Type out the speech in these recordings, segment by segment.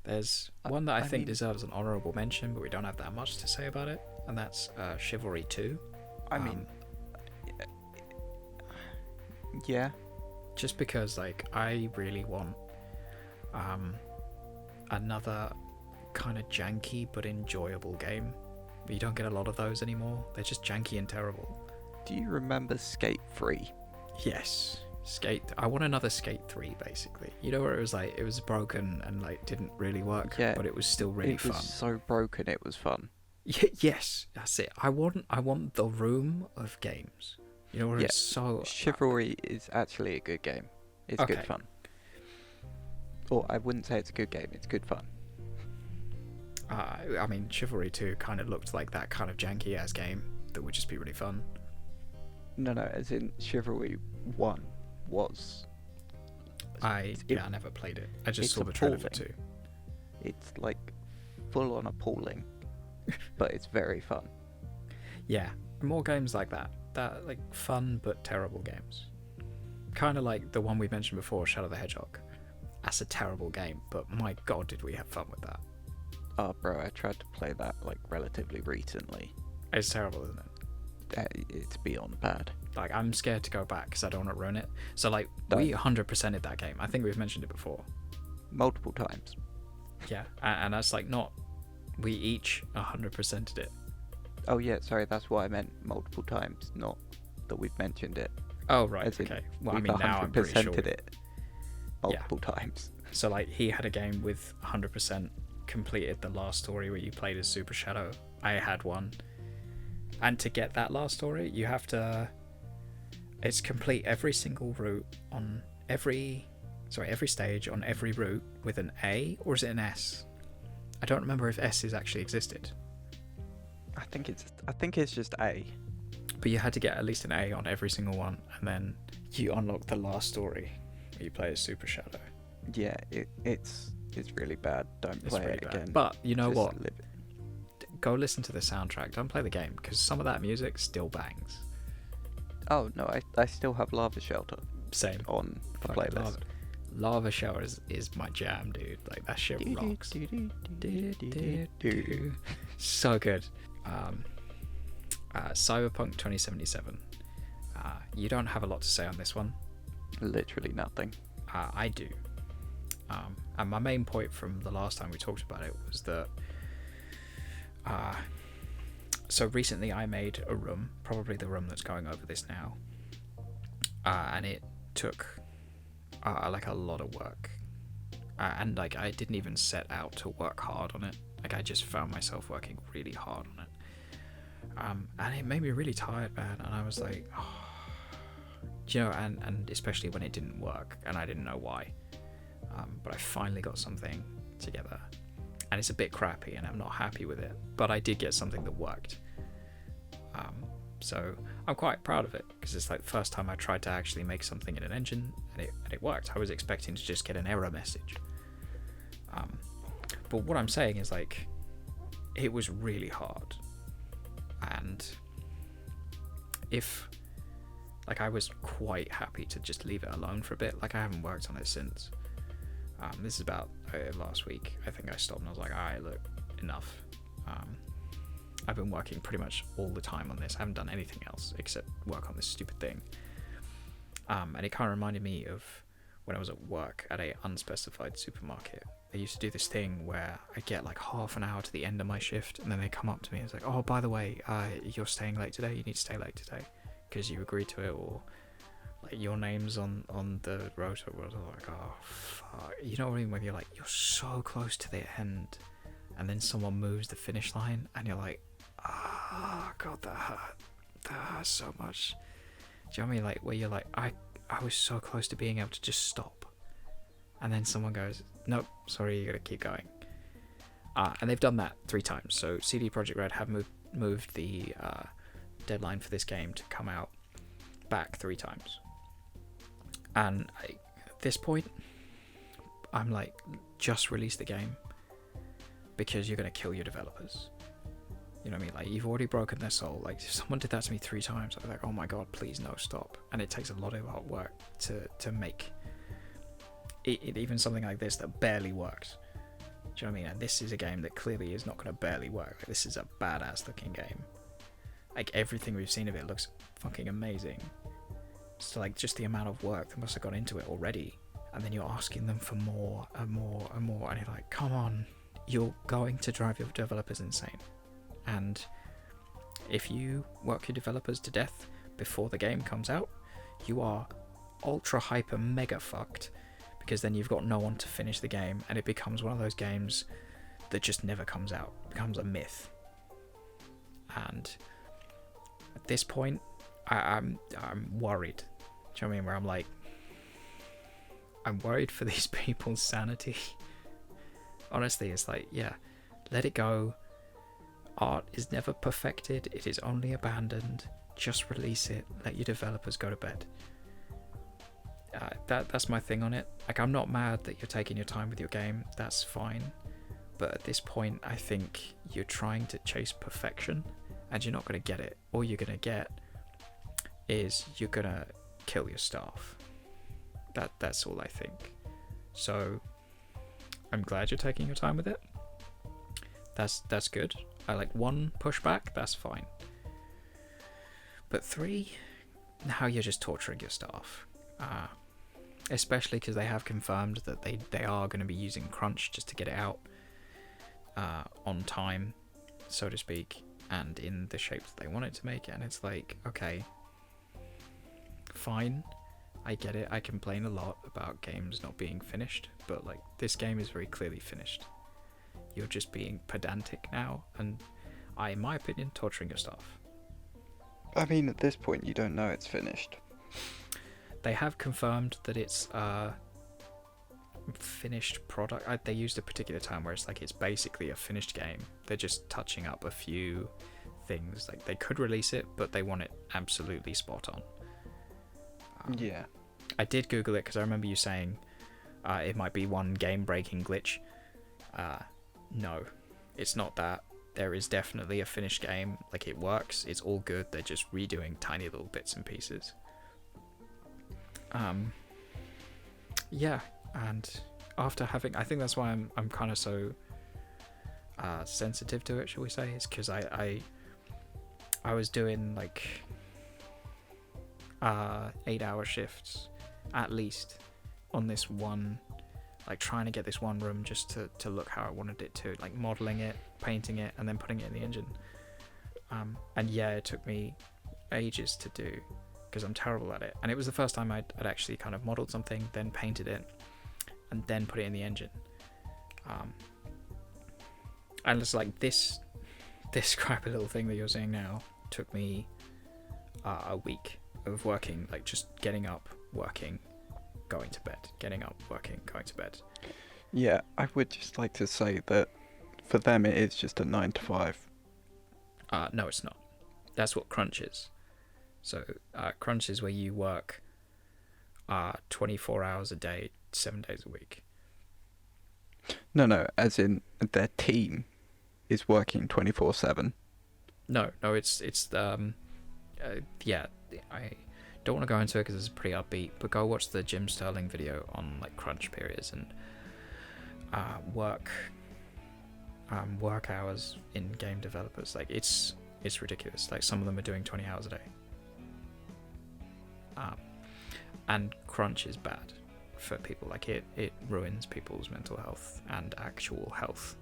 There's one that I think deserves an honourable mention, but we don't have that much to say about it, and that's Chivalry 2. I mean, yeah. Just because, like, I really want another kind of janky but enjoyable game. You don't get a lot of those anymore. They're just janky and terrible. Do you remember Skate 3? Yes. Skate. I want another Skate 3, basically. You know, where it was like, it was broken and like didn't really work, but it was still really fun. It was so broken, it was fun. Yes, that's it. I want the room of games. You know, where it's so... Chivalry is actually a good game. It's good fun. Or I wouldn't say it's a good game, it's good fun. I mean, Chivalry 2 kind of looked like that kind of janky-ass game that would just be really fun. No, as in Chivalry 1 was... I never played it. I just saw the trailer for 2. It's like full-on appalling, but it's very fun. Yeah, more games like that. That, like, fun but terrible games. Kind of like the one we mentioned before, Shadow the Hedgehog. That's a terrible game, but my god, did we have fun with that. Oh, bro, I tried to play that, like, relatively recently. It's terrible, isn't it? It's beyond bad. Like, I'm scared to go back because I don't want to ruin it. So, like, we 100%ed that game. I think we've mentioned it before. Multiple times. Yeah, and that's, like, not... We each 100%ed it. Oh, yeah, sorry, that's what I meant multiple times, not that we've mentioned it. Oh, right, okay. Well, I mean, now I'm pretty sure... it multiple times. So, like, he had a game with 100% completed the last story where you played as Super Shadow. I had one. And to get that last story, you have to... It's complete every single route on every stage on every route with an A, or is it an S? I don't remember if S has actually existed. I think it's just A. But you had to get at least an A on every single one, and then you unlock the last story where you play as Super Shadow. Yeah, it's really bad. Don't play it again. But you know what? Go listen to the soundtrack. Don't play the game, because some of that music still bangs. Oh no, I still have Lava Shelter. Same on the playlist. Lava Shower is my jam, dude. Like, that shit rocks. So good. Cyberpunk 2077. You don't have a lot to say on this one. Literally nothing. I do. And my main point from the last time we talked about it was that so recently I made a room, probably the room that's going over this now, and it took like a lot of work, and like I didn't even set out to work hard on it. Like, I just found myself working really hard on it, and it made me really tired, man. And I was like, oh. You know, and especially when it didn't work and I didn't know why, but I finally got something together, and it's a bit crappy and I'm not happy with it, but I did get something that worked. So I'm quite proud of it, because it's like the first time I tried to actually make something in an engine, and it worked. I was expecting to just get an error message, but what I'm saying is, like, it was really hard, and if, like, I was quite happy to just leave it alone for a bit. Like, I haven't worked on it since. This is about last week. I think I stopped and I was like, alright, look, enough. I've been working pretty much all the time on this. I haven't done anything else except work on this stupid thing. And it kind of reminded me of when I was at work at a unspecified supermarket. They used to do this thing where I get like half an hour to the end of my shift, and then they come up to me and it's like, oh, by the way, you're staying late today. You need to stay late today because you agreed to it, or like your name's on the rotor. I was like, oh fuck, you know what I mean? When you're like, you're so close to the end, and then someone moves the finish line, and you're like, oh god, that hurt so much. Do you know what I mean? Like, where you're like, I was so close to being able to just stop, and then someone goes, nope, sorry, you gotta keep going. And they've done that 3 times. So CD Projekt Red have moved the deadline for this game to come out back 3 times. And at this point, I'm like, just release the game, because you're going to kill your developers. You know what I mean? Like, you've already broken their soul. Like, if someone did that to me 3 times, I'd be like, oh my god, please no, stop. And it takes a lot of hard work to make it even something like this that barely worked. Do you know what I mean? And this is a game that clearly is not going to barely work. Like, this is a badass looking game. Like, everything we've seen of it looks fucking amazing. So, like, just the amount of work that must have gone into it already. And then you're asking them for more and more and more. And you're like, come on. You're going to drive your developers insane. And if you work your developers to death before the game comes out, you are ultra hyper mega fucked, because then you've got no one to finish the game, and it becomes one of those games that just never comes out. It becomes a myth. And at this point, I'm worried. Do you know what I mean? Where I'm like, I'm worried for these people's sanity. Honestly, it's like, yeah, let it go. Art is never perfected. It is only abandoned. Just release it. Let your developers go to bed. That's my thing on it. Like, I'm not mad that you're taking your time with your game. That's fine. But at this point, I think you're trying to chase perfection, and you're not going to get it. All you're going to get is you're going to kill your staff. That's all I think. So I'm glad you're taking your time with it. That's good. I like 1 pushback, that's fine. But 3, now you're just torturing your staff. Especially because they have confirmed that they are going to be using crunch just to get it out on time, so to speak, and in the shape that they want it to make it. And it's like, okay, fine, I get it. I complain a lot about games not being finished, but like, this game is very clearly finished. You're just being pedantic now, and in my opinion, torturing your staff. I mean, at this point, you don't know it's finished. They have confirmed that it's a finished product. They used a particular term where it's like, it's basically a finished game. They're just touching up a few things. Like, they could release it, but they want it absolutely spot on. Yeah. I did Google it because I remember you saying it might be one game-breaking glitch. No, it's not that. There is definitely a finished game. Like, it works. It's all good. They're just redoing tiny little bits and pieces. Yeah, and after having, I think that's why I'm kind of so sensitive to it, shall we say, is because I was doing like 8-hour shifts at least on this one, like trying to get this one room just to look how I wanted it to, like modeling it, painting it, and then putting it in the engine. And yeah, it took me ages to do, because I'm terrible at it. And it was the first time I'd actually kind of modeled something, then painted it, and then put it in the engine. And it's like this crappy little thing that you're seeing now took me a week of working, like just getting up, working, going to bed, getting up, working, going to bed. Yeah, I would just like to say that for them it is just a 9 to 5. No, it's not. That's what crunch is. So crunch is where you work 24 hours a day, 7 days a week. No, as in their team is working 24/7. No, it's yeah. I don't want to go into it because it's pretty upbeat, but go watch the Jim Sterling video on like crunch periods and work hours in game developers. Like, it's ridiculous. Like, some of them are doing 20 hours a day. And crunch is bad for people. Like, it ruins people's mental health and actual health.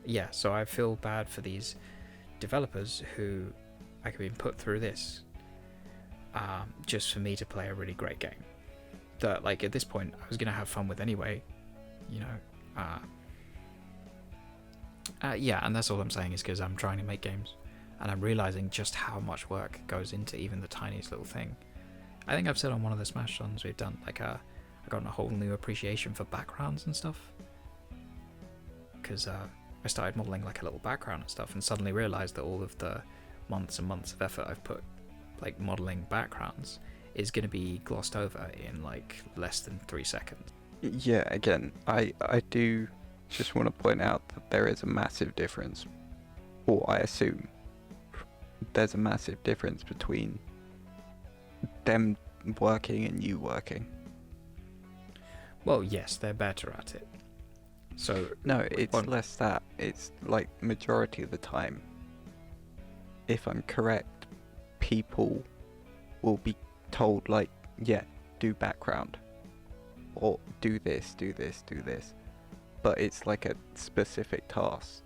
Yeah, so I feel bad for these developers who have been put through this just for me to play a really great game that, like, at this point I was gonna have fun with anyway, you know. Yeah, and that's all I'm saying, is because I'm trying to make games and I'm realizing just how much work goes into even the tiniest little thing. I think I've said on one of the Smash songs we've done, like, I got a whole new appreciation for backgrounds and stuff, because I started modeling like a little background and stuff, and suddenly realized that all of the months and months of effort I've put like modeling backgrounds is going to be glossed over in like less than 3 seconds. Yeah, again, I do just want to point out that there is a massive difference, or I assume there's a massive difference between them working and you working. Well, yes, they're better at it. So No, it's on- less that. It's like majority of the time, if I'm correct, people will be told like, yeah, do background, or do this, do this, do this. But it's like a specific task.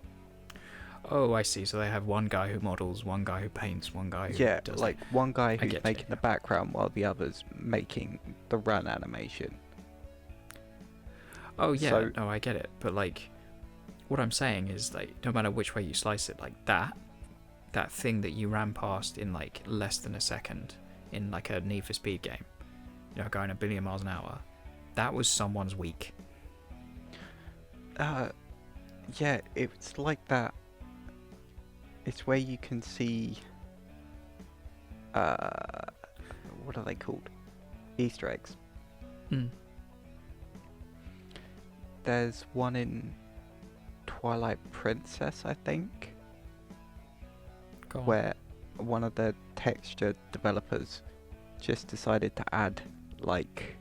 Oh, I see. So they have one guy who models, one guy who paints, one guy who Yeah, does like one guy who's get you, making the background while the other's making the run animation. Oh yeah, So- no, I get it. But like, what I'm saying is like, no matter which way you slice it, like that thing that you ran past in like less than a second in like a Need for Speed game, you know, going a billion miles an hour, that was someone's week. Yeah, it's like that. It's where you can see, what are they called? Easter eggs. Mm. There's one in Twilight Princess, I think, Go on. where one of the texture developers just decided to add like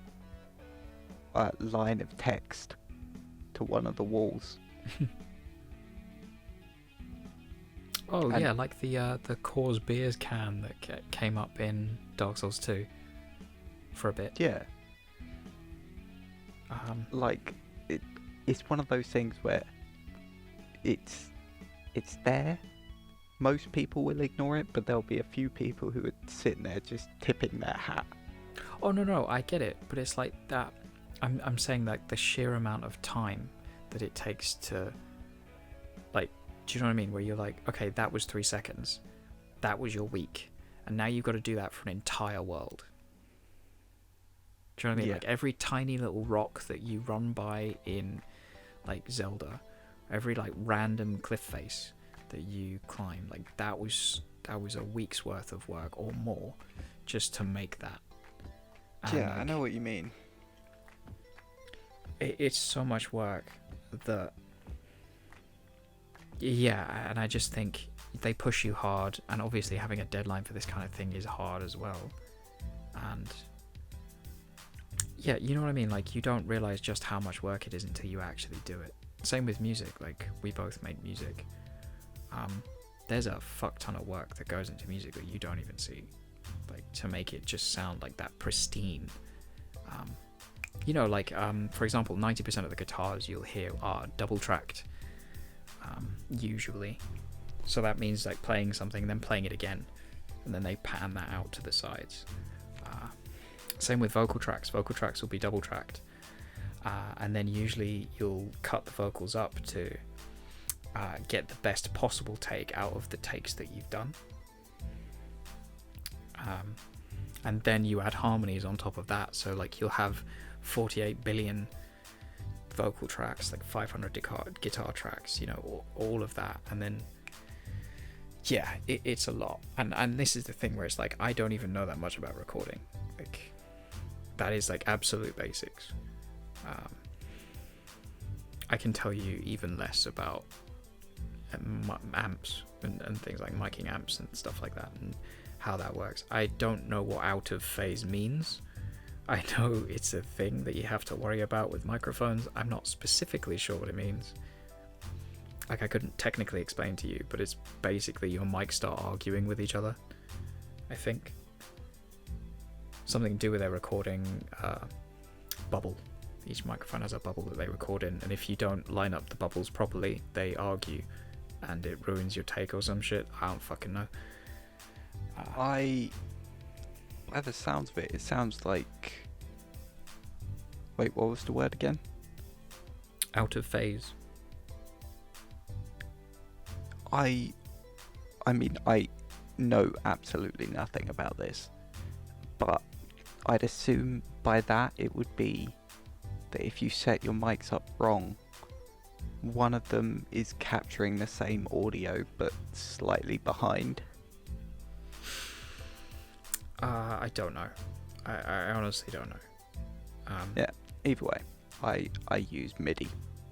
a line of text to one of the walls. Oh And- yeah, like the Coors beers can that came up in Dark Souls 2 for a bit. Yeah, Like it's one of those things where it's there. Most people will ignore it, but there'll be a few people who are sitting there just tipping their hat. oh no, I get it, but it's like that. I'm saying like the sheer amount of time that it takes to, like, do you know what I mean? Where you're like, okay, that was 3 seconds, that was your week, and now you've got to do that for an entire world. Do you know what I mean? Yeah. Like every tiny little rock that you run by in like Zelda, every like random cliff face that you climb, like that was a week's worth of work or more just to make that. And, Yeah, I like, know what you mean. it's so much work that, yeah, and I just think they push you hard, and obviously having a deadline for this kind of thing is hard as well. And yeah, you know what I mean, like you don't realize just how much work it is until you actually do it. Same with music, like we both make music. There's a fuck ton of work that goes into music that you don't even see, like to make it just sound like that pristine. You know, like for example, 90% of the guitars you'll hear are double tracked, usually. So that means like playing something, then playing it again, and then they pan that out to the sides. Same with vocal tracks. Vocal tracks will be double tracked, and then usually you'll cut the vocals up to get the best possible take out of the takes that you've done. And then you add harmonies on top of that, so like you'll have 48 billion vocal tracks, like 500 guitar tracks, you know, all of that, and then yeah, it's a lot. And this is the thing where it's like I don't even know that much about recording. Like that is like absolute basics. I can tell you even less about amps and things like miking amps and stuff like that and how that works. I don't know what out of phase means. I know it's a thing that you have to worry about with microphones. I'm not specifically sure what it means. Like I couldn't technically explain to you, but it's basically your mics start arguing with each other, I think. Something to do with their recording bubble. Each microphone has a bubble that they record in, and if you don't line up the bubbles properly, they argue, and it ruins your take or some shit. I don't fucking know. By the sounds of it, it sounds like... Wait, what was the word again? Out of phase. I mean, I know absolutely nothing about this, but I'd assume by that it would be that if you set your mics up wrong, one of them is capturing the same audio but slightly behind. I don't know. I honestly don't know. Yeah, either way, I use MIDI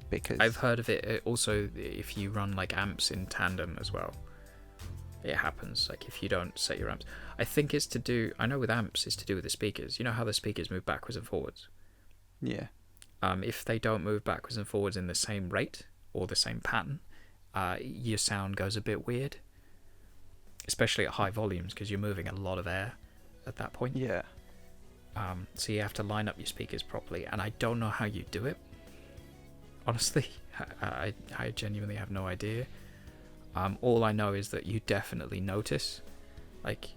because I've heard of it also if you run like amps in tandem as well. It happens, like if you don't set your amps. I think it's to do, I know with amps it's to do with the speakers. You know how the speakers move backwards and forwards? yeah, If they don't move backwards and forwards in the same rate or the same pattern, your sound goes a bit weird, especially at high volumes because you're moving a lot of air at that point. Yeah. So you have to line up your speakers properly, and I don't know how you do it. Honestly, I genuinely have no idea. All I know is that you definitely notice, like,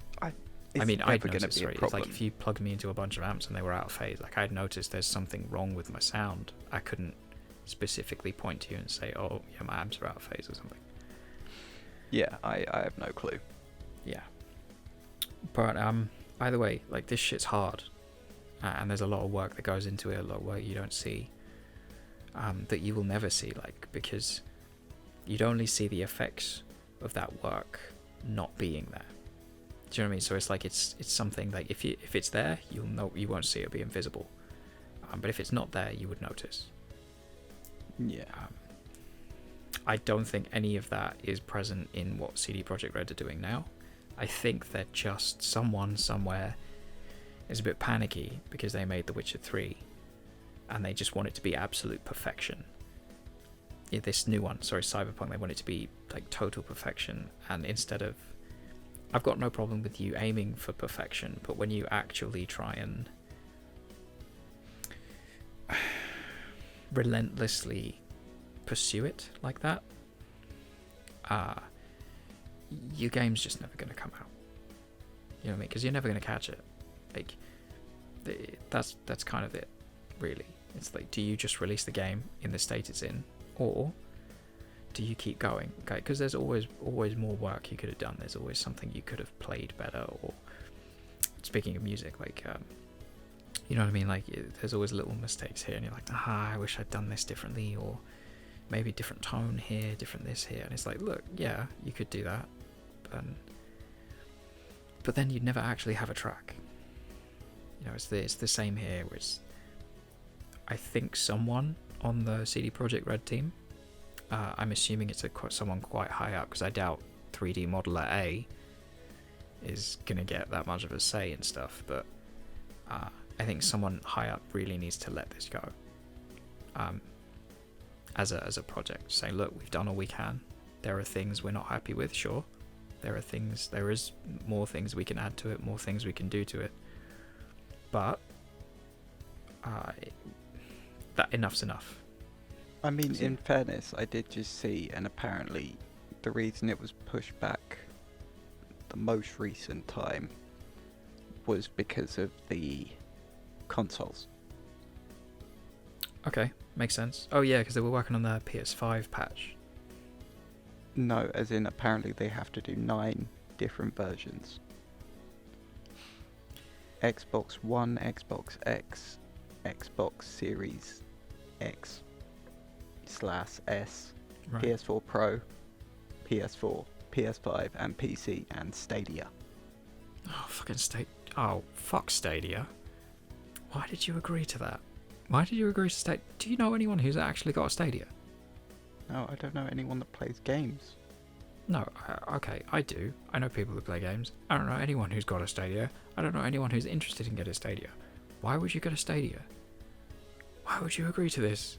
It's I'd never gonna notice, be a right? It's problem. like if you plugged me into a bunch of amps and they were out of phase, like I'd notice there's something wrong with my sound. I couldn't specifically point to you and say, oh, yeah, my amps are out of phase or something. Yeah, I have no clue. Yeah. But either way, like, this shit's hard, and there's a lot of work that goes into it, a lot of work you don't see, that you will never see, like, because you'd only see the effects of that work not being there. Do you know what I mean? So it's like it's something like if it's there, you won't see it, be invisible. But if it's not there, you would notice. Yeah. I don't think any of that is present in what CD Projekt Red are doing now. I think they're just someone somewhere is a bit panicky because they made The Witcher 3 and they just want it to be absolute perfection. Yeah, this new one, Cyberpunk, they want it to be like total perfection, and instead of, I've got no problem with you aiming for perfection, but when you actually try and relentlessly pursue it like that, your game's just never going to come out. You know what I mean? Because you're never going to catch it. Like, that's kind of it, really. It's like, do you just release the game in the state it's in, or do you keep going? Okay, because there's always more work you could have done. There's always something you could have played better. Or speaking of music, like, you know what I mean? Like, there's always little mistakes here, and you're like, I wish I'd done this differently, or maybe different tone here, different this here. And it's like, look, yeah, you could do that, but then you'd never actually have a track. You know, it's the same here. Where I think someone on the CD Projekt Red team, I'm assuming it's someone quite high up, because I doubt 3D Modeler A is gonna get that much of a say and stuff. But I think someone high up really needs to let this go. As a project, saying, look, we've done all we can. There are things we're not happy with, sure. There is more things we can add to it, more things we can do to it. But that enough's enough. I mean, in fairness, I did just see, and apparently the reason it was pushed back the most recent time was because of the consoles. Okay, makes sense. Oh yeah, because they were working on the PS5 patch. No, as in apparently they have to do 9 different versions. Xbox One, Xbox X, Xbox Series X/S, Right. PS4 Pro, PS4, PS5, and PC, and Stadia. Oh, fuck Stadia. Why did you agree to that? Why did you agree to Stadia? Do you know anyone who's actually got a Stadia? No, I don't know anyone that plays games. No, okay, I do. I know people who play games. I don't know anyone who's got a Stadia. I don't know anyone who's interested in getting a Stadia. Why would you get a Stadia? Why would you agree to this?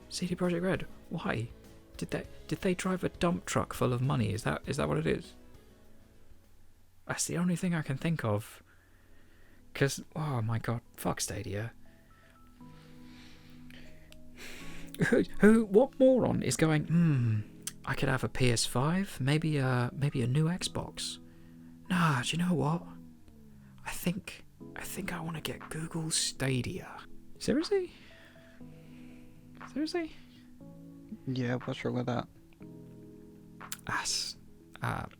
CD Projekt Red, why? Did they drive a dump truck full of money? Is that what it is? That's the only thing I can think of. Because, oh my god, fuck Stadia. What moron is going, I could have a PS5, maybe a new Xbox. Nah, do you know what? I think I want to get Google Stadia. Seriously? Yeah, what's wrong with that?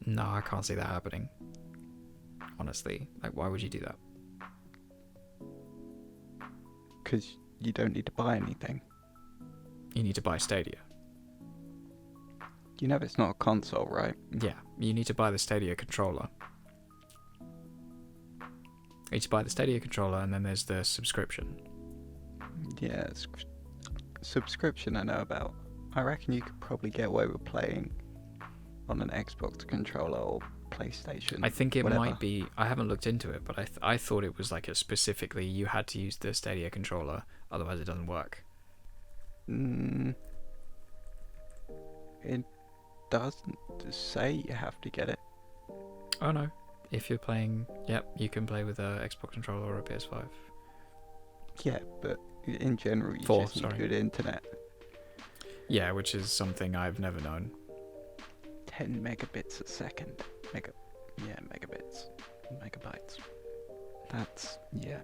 No, I can't see that happening. Honestly, like, why would you do that? Because you don't need to buy anything. You need to buy Stadia. You know it's not a console, right? Yeah, you need to buy the Stadia controller. You need to buy the Stadia controller, and then there's the subscription. Yeah, subscription I know about. I reckon you could probably get away with playing on an Xbox controller or PlayStation. I think it whatever. might be. I haven't looked into it, but I thought it was like a specifically you had to use the Stadia controller, otherwise it doesn't work. It doesn't say you have to get it. Oh no. If you're playing, you can play with a Xbox controller or a PS5. Yeah, but in general, you just need good internet. Yeah, which is something I've never known. 10 megabits a second. Megabits. Megabytes. That's, yeah.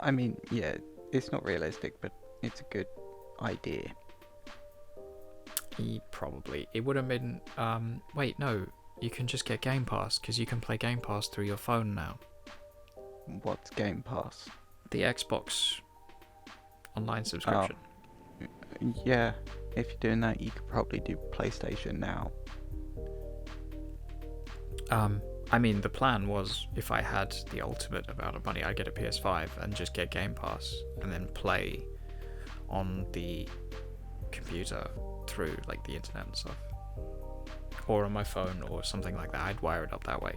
I mean, yeah, it's not realistic, but it's a good idea. Probably. It would have been, wait, no. You can just get Game Pass, because you can play Game Pass through your phone now. What's Game Pass? The Xbox online subscription. Yeah, if you're doing that, you could probably do PlayStation now. I mean, the plan was if I had the ultimate amount of money, I'd get a PS5 and just get Game Pass and then play on the computer through like the internet and stuff. Or on my phone or something like that. I'd wire it up that way.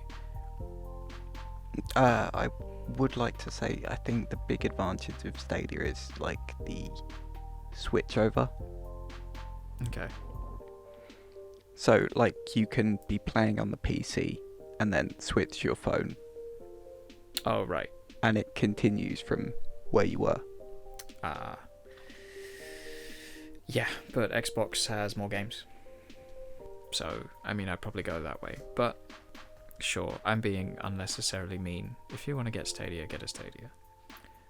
I would like to say I think the big advantage of Stadia is like the switch over. Okay. So like you can be playing on the PC and then switch your phone. Oh, right. And it continues from where you were. Yeah, but Xbox has more games. So, I mean, I'd probably go that way. But, sure, I'm being unnecessarily mean. If you want to get Stadia, get a Stadia.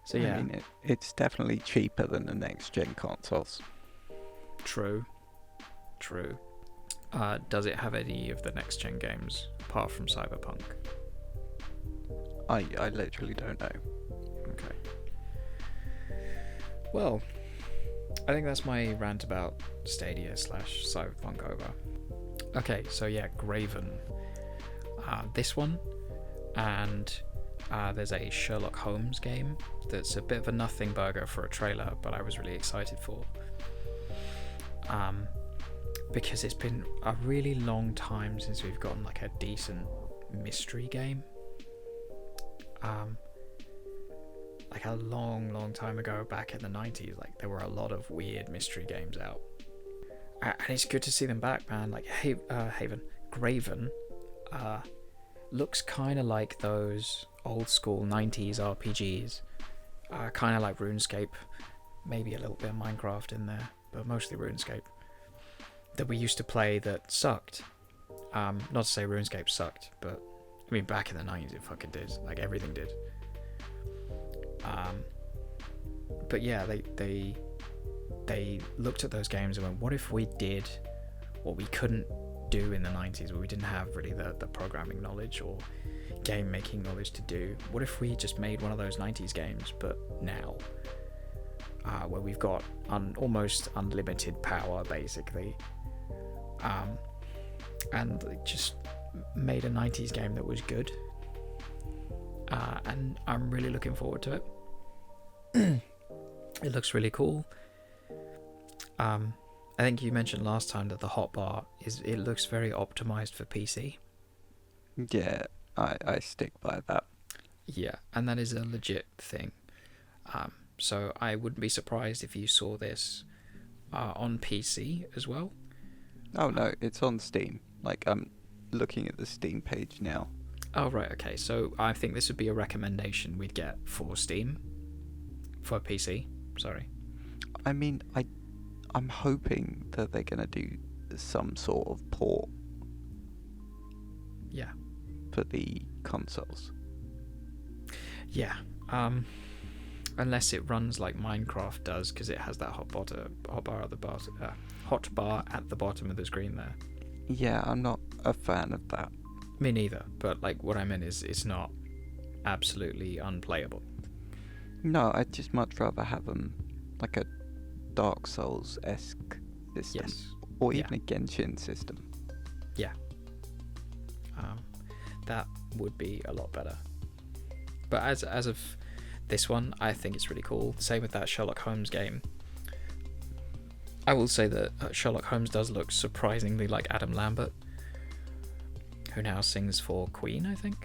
So, yeah. I mean, it's definitely cheaper than the next-gen consoles. True. Does it have any of the next-gen games, apart from Cyberpunk? I literally don't know. Okay. Well, I think that's my rant about Stadia / Cyberpunk over. Okay, so yeah, Graven. This one, and there's a Sherlock Holmes game that's a bit of a nothing burger for a trailer, but I was really excited for. Because it's been a really long time since we've gotten like a decent mystery game. Like a long time ago, back in the 90s, like there were a lot of weird mystery games out. And it's good to see them back, man. Like Graven looks kind of like those old school 90s RPGs. Kind of like RuneScape. Maybe a little bit of Minecraft in there, but mostly RuneScape. That we used to play that sucked. Not to say RuneScape sucked, but I mean back in the 90s it fucking did. Like everything did. But yeah, they looked at those games and went, what if we did what we couldn't do in the 90s, where we didn't have really the programming knowledge or game making knowledge to do? What if we just made one of those 90s games, but now, where we've got almost unlimited power, basically, and just made a 90s game that was good. And I'm really looking forward to it. It looks really cool. I think you mentioned last time that the hotbar it looks very optimized for PC. Yeah, I stick by that. Yeah, and that is a legit thing. So I wouldn't be surprised if you saw this on PC as well. Oh no, it's on Steam. Like I'm looking at the Steam page now. Oh right, okay. So I think this would be a recommendation we'd get for Steam, for PC. Sorry. I mean, I'm hoping that they're gonna do some sort of port. Yeah. For the consoles. Yeah. Unless it runs like Minecraft does, because it has that hotbar at the bottom of the screen there. Yeah, I'm not a fan of that. Me neither. But like what I meant is, it's not absolutely unplayable. No, I'd just much rather have them like a Dark Souls-esque system. Yes. Or even a Genshin system. Yeah. That would be a lot better. But as of this one, I think it's really cool. Same with that Sherlock Holmes game. I will say that Sherlock Holmes does look surprisingly like Adam Lambert, who now sings for Queen, I think.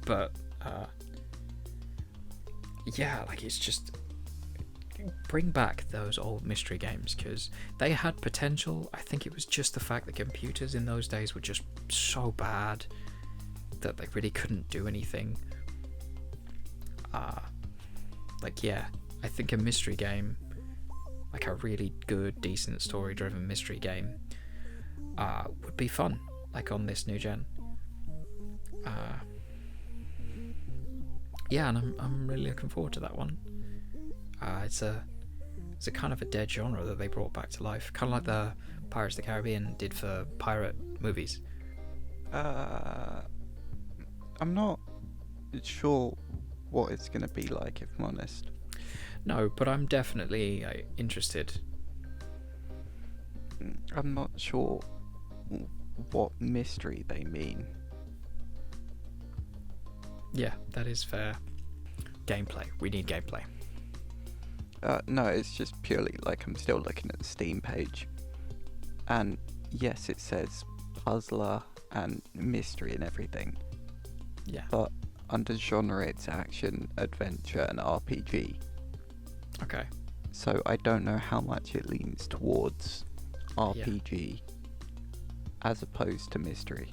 But yeah, like, it's just bring back those old mystery games, because they had potential. I think it was just the fact that computers in those days were just so bad that they really couldn't do anything. Like, yeah, I think a mystery game, like a really good, decent, story-driven mystery game, would be fun, like on this new gen. Yeah, and I'm really looking forward to that one. It's a kind of a dead genre that they brought back to life, kind of like the Pirates of the Caribbean did for pirate movies. I'm not sure what it's going to be like, if I'm honest. No, but I'm definitely interested. I'm not sure what mystery they mean. Yeah, that is fair. Gameplay. We need gameplay. No, it's just purely like I'm still looking at the Steam page. And yes, it says puzzler and mystery and everything. Yeah. But under genre, it's action, adventure, and RPG. Okay. So I don't know how much it leans towards RPG as opposed to mystery.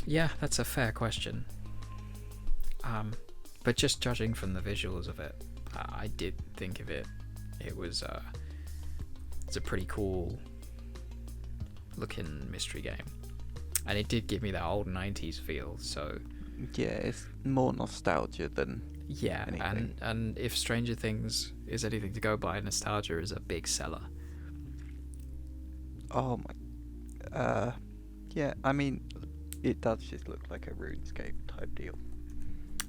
Yeah, that's a fair question. But just judging from the visuals of it, I did think of it. It was it's a pretty cool looking mystery game, and it did give me that old 90s feel. So yeah, it's more nostalgia than anything. and if Stranger Things is anything to go by, nostalgia is a big seller. Oh my, yeah. I mean, it does just look like a RuneScape type deal.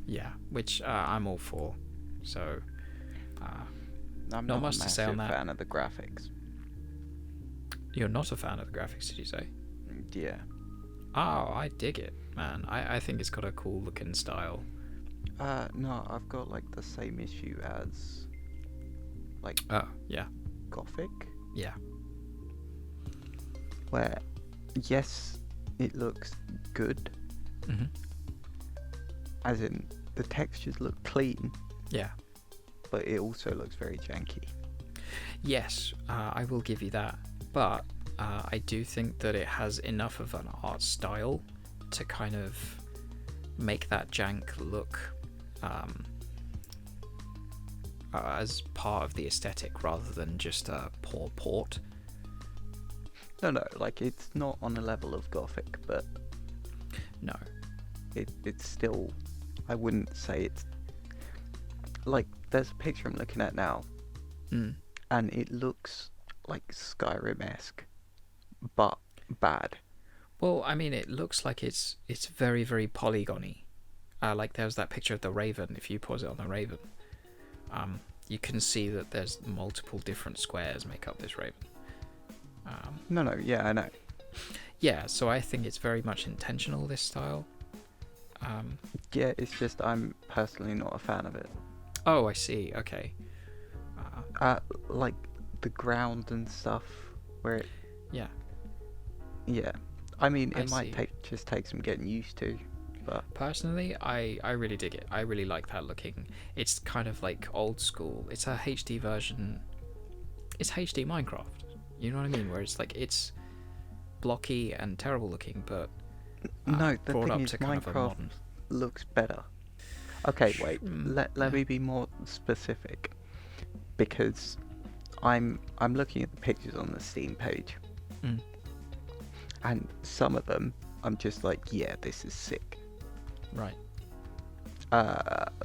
Yeah, which I'm all for. So I'm not not much a to say on massive that. fan of the graphics. You're not a fan of the graphics, did you say? Yeah. Oh, I dig it, man. I think it's got a cool looking style. No, I've got like the same issue as like Oh, yeah. Gothic, Yeah. where yes, it looks good, Mm-hmm. as in the textures look clean, Yeah. but it also looks very janky. Yes, I will give you that. But I do think that it has enough of an art style to kind of make that jank look as part of the aesthetic rather than just a poor port. No, like it's not on a level of Gothic, but No. it's still, I wouldn't say it's like, there's a picture I'm looking at now, Mm. and it looks like Skyrim-esque, but bad. Well, I mean, it looks like it's very, very polygony. Like there's that picture of the Raven. If you pause it on the Raven, you can see that there's multiple different squares make up this Raven. No, yeah, I know. Yeah, so I think it's very much intentional, this style. Yeah, it's just I'm personally not a fan of it. Oh, I see. Okay. Like the ground and stuff, where it, Yeah. yeah. I mean, I it might see. just take some getting used to, but Personally, I really dig it. I really like that looking. It's kind of like old school. It's a HD version. It's HD Minecraft. You know what I mean? Where it's like, it's blocky and terrible looking, but no, the brought thing up is, to kind of a Minecraft modern. looks better. Okay, wait. Let yeah. me be more specific, because I'm looking at the pictures on the Steam page, Mm. and some of them I'm just like, yeah, this is sick. Right.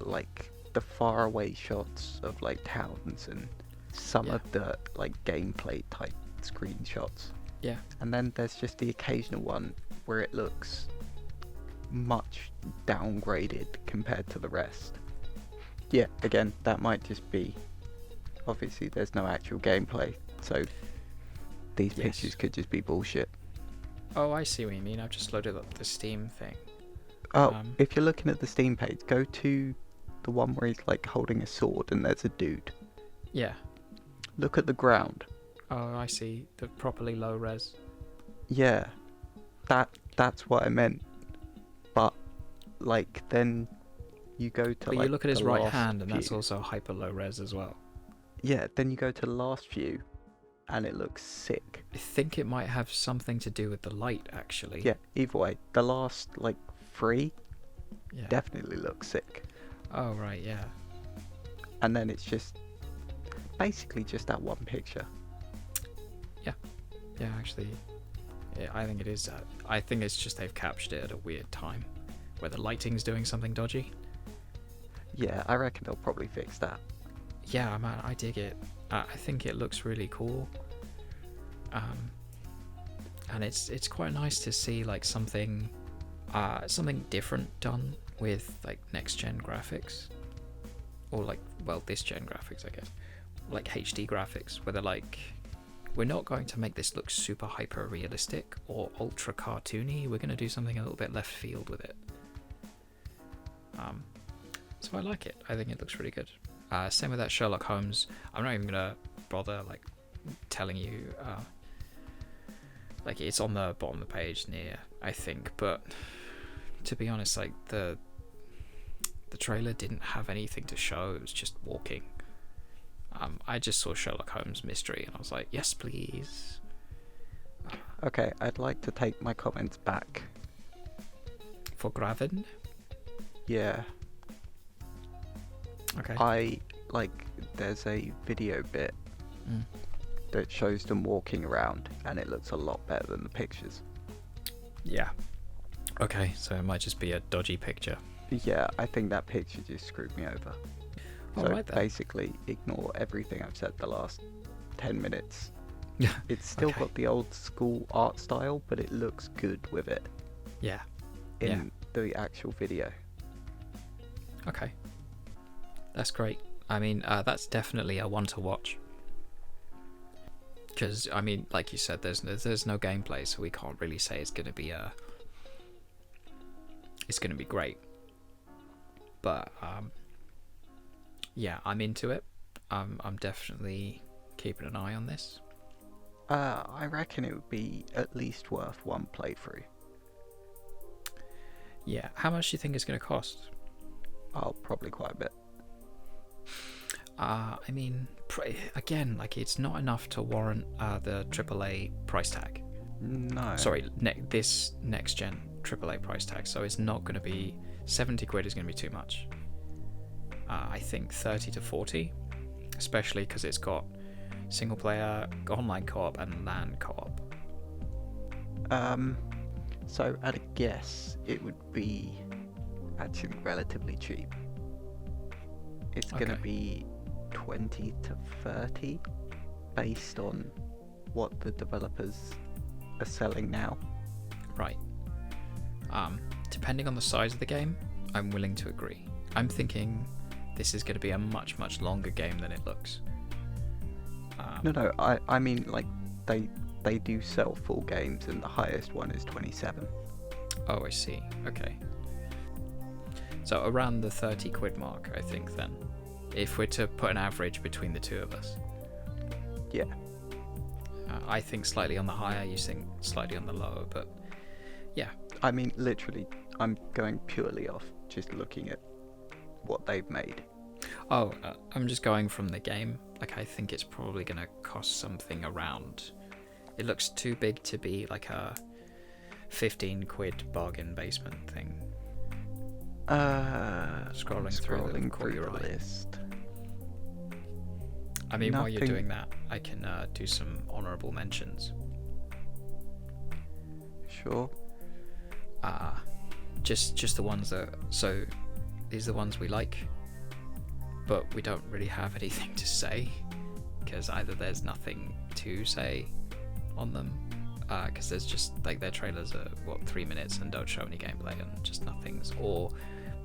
Like the faraway shots of like towns and some Yeah. of the like gameplay type screenshots. Yeah. And then there's just the occasional one where it looks much downgraded compared to the rest. Yeah, again, that might just be, obviously there's no actual gameplay, so these Yes. pictures could just be bullshit. Oh, I see what you mean. I've just loaded up the Steam thing. Oh, Um, if you're looking at the Steam page, go to the one where he's like holding a sword and there's a dude. Yeah. Look at the ground. Oh, I see. The properly low res. Yeah, that's what I meant. But like then you go to But like you look at the his right last hand, and view. that's also hyper low res as well. Yeah, then you go to the last view, and it looks sick. I think it might have something to do with the light, actually. Yeah, either way, the last like 3 Yeah. definitely looks sick. Oh, right, yeah. And then it's just basically just that one picture. Yeah, actually, yeah, I think it is. I think it's just they've captured it at a weird time, where the lighting's doing something dodgy. Yeah, I reckon they'll probably fix that. Yeah, man, I dig it. I think it looks really cool. And it's quite nice to see like something different done with like next gen graphics, or like, well, this gen graphics, I guess, like HD graphics, where they're like, we're not going to make this look super hyper realistic or ultra cartoony. We're going to do something a little bit left field with it. So I like it. I think it looks really good. Same with that Sherlock Holmes. I'm not even gonna bother like telling you. Like, it's on the bottom of the page near, I think. But to be honest, like the trailer didn't have anything to show. It was just walking. I just saw Sherlock Holmes mystery, and I was like, yes, please. Okay, I'd like to take my comments back. For Graven? Yeah. Okay. There's a video bit Mm. that shows them walking around, and it looks a lot better than the pictures. Yeah. Okay, so it might just be a dodgy picture. Yeah, I think that picture just screwed me over. So Alright then. basically, ignore everything I've said the last 10 minutes. Yeah. It's still Okay. got the old school art style, but it looks good with it Yeah. in the actual video. Okay. That's great. I mean, that's definitely a one to watch. Because, I mean, like you said, there's no gameplay, so we can't really say it's going to be great. But yeah, I'm into it. I'm definitely keeping an eye on this. I reckon it would be at least worth one playthrough. Yeah. How much do you think it's going to cost? Oh, probably quite a bit. I mean, again, like, it's not enough to warrant the AAA price tag. No. Sorry, this next gen AAA price tag. So it's not going to be 70 quid is going to be too much. I think 30 to 40, especially because it's got single player, online co-op, and LAN co-op. So at a guess, it would be actually relatively cheap. It's gonna be 20 to 30 based on what the developers are selling now. Right. Depending on the size of the game, I'm willing to agree. I'm thinking this is going to be a much, much longer game than it looks. No, I mean, like, they do sell full games, and the highest one is 27. Oh, I see. Okay. So around the 30 quid mark, I think, then. If we're to put an average between the two of us. Yeah. I think slightly on the higher, you think slightly on the lower, but yeah. I mean, literally, I'm going purely off just looking at what they've made. Oh, I'm just going from the game. Like, I think it's probably going to cost something around... It looks too big to be like a 15 quid bargain basement thing. Scrolling through the list. I mean, while you're Nothing- doing that, I can do some honourable mentions. Sure. Just the ones that... So, these are the ones we like, but we don't really have anything to say, because either there's nothing to say on them, because there's just, like, their trailers are, 3 minutes and don't show any gameplay and just nothings, or